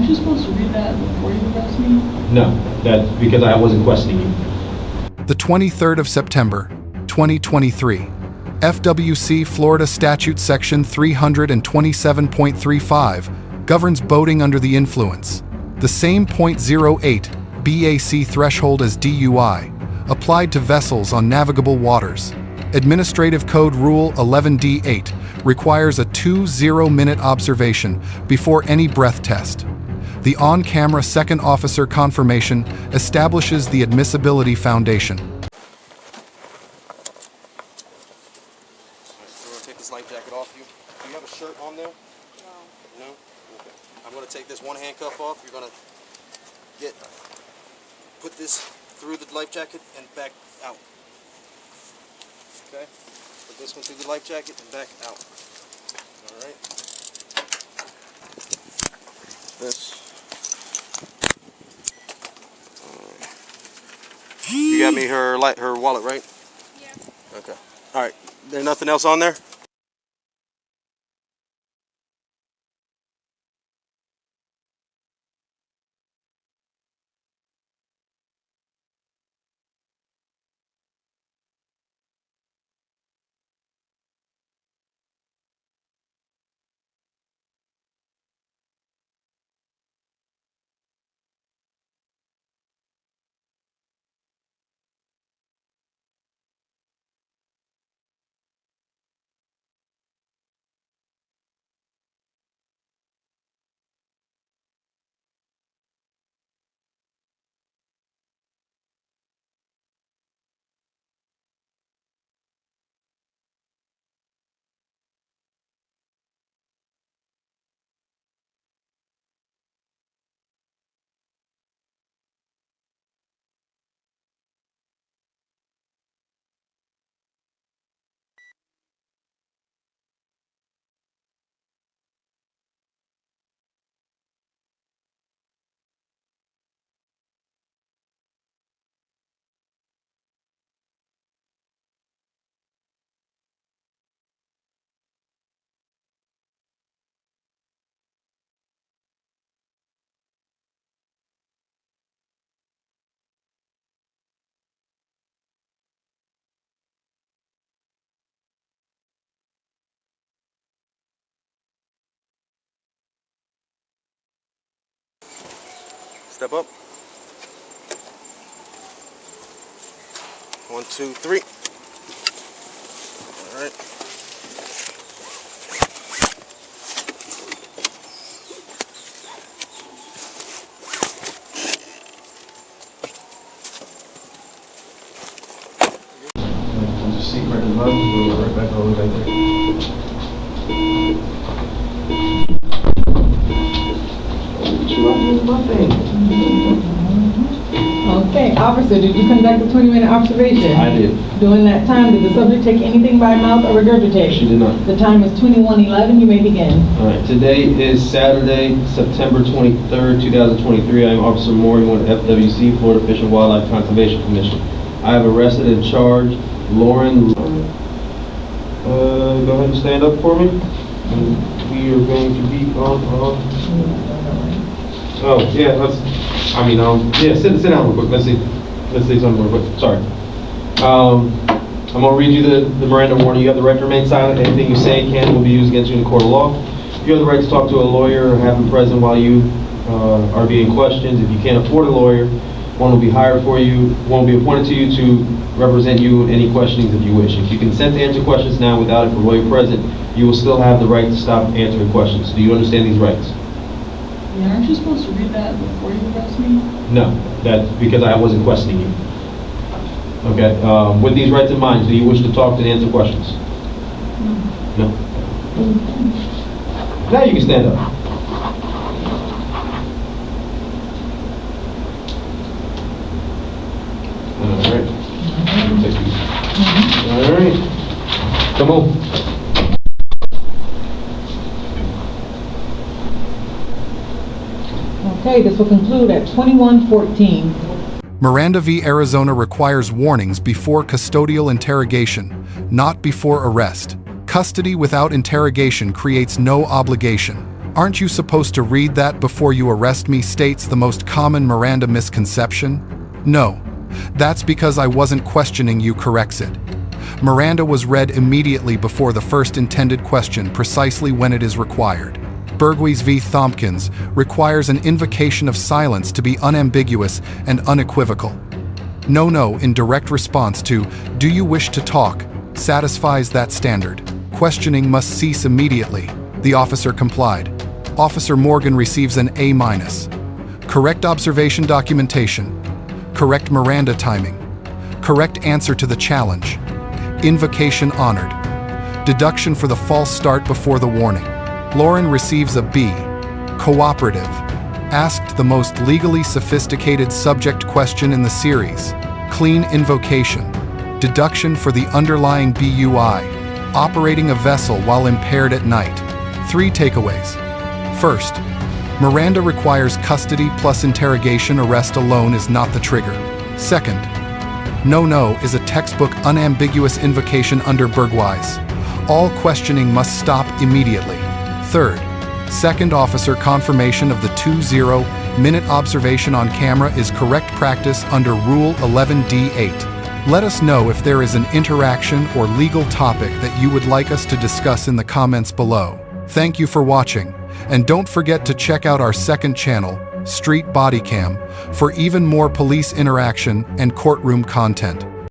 you supposed to read that before you arrest me? No, that's because I wasn't questioning you. The 23rd of September, 2023. FWC Florida Statute Section 327.35 governs boating under the influence. The same .08 BAC threshold as DUI, applied to vessels on navigable waters. Administrative Code Rule 11D8 requires a 20-minute observation before any breath test. The on-camera second officer confirmation establishes the admissibility foundation. Take this life jacket off you. Do you have a shirt on there? No. No? Okay. I'm going to take this one handcuff off. You're going to put this through the life jacket and back out. Okay? Put this one through the life jacket and back out. Alright? This. You got me her wallet, right? Yeah. Okay. Alright. There's nothing else on there? Step up. 1, 2, 3. All right. There's a seat right above. We'll go right back over right there. Okay, officer, did you conduct a 20-minute observation? I did. During that time, did the subject take anything by mouth or regurgitate? She did not. The time is 21:11. You may begin. All right. Today is Saturday, September 23rd, 2023. I am Officer Moore, with FWC, Florida Fish and Wildlife Conservation Commission. I have arrested and charged Lauren. Go ahead and stand up for me. And we are going to be on. Oh yeah, sit down real quick. Let's see something real quick. Sorry. I'm gonna read you the Miranda warning. You have the right to remain silent. Anything you say can and will be used against you in the court of law. You have the right to talk to a lawyer or have him present while you are being questioned. If you can't afford a lawyer, one will be hired for you. One will be appointed to you to represent you in any questionings if you wish. If you consent to answer questions now without a lawyer present, you will still have the right to stop answering questions. Do you understand these rights? Yeah, aren't you supposed to read that before you arrest me? No, that's because I wasn't questioning you. Okay, with these rights in mind, do you wish to talk and answer questions? No. Now you can stand up. All right. All right. Come on. Okay, this will conclude at 21:14. Miranda v. Arizona requires warnings before custodial interrogation, not before arrest. Custody without interrogation creates no obligation. Aren't you supposed to read that before you arrest me? States the most common Miranda misconception. No, that's because I wasn't questioning you, corrects it. Miranda was read immediately before the first intended question, precisely when it is required. Burgess v. Thompkins requires an invocation of silence to be unambiguous and unequivocal. No, in direct response to, "Do you wish to talk?" satisfies that standard. Questioning must cease immediately. The officer complied. Officer Morgan receives an A-. Correct observation documentation. Correct Miranda timing. Correct answer to the challenge. Invocation honored. Deduction for the false start before the warning. Lauren receives a B. Cooperative. Asked the most legally sophisticated subject question in the series. Clean invocation. Deduction for the underlying BUI. Operating a vessel while impaired at night. 3 takeaways. First, Miranda requires custody plus interrogation. Arrest alone is not the trigger. Second, no is a textbook unambiguous invocation under Burgess. All questioning must stop immediately. Third, second officer confirmation of the 20-minute observation on camera is correct practice under Rule 11D8. Let us know if there is an interaction or legal topic that you would like us to discuss in the comments below. Thank you for watching, and don't forget to check out our second channel, Street Bodycam, for even more police interaction and courtroom content.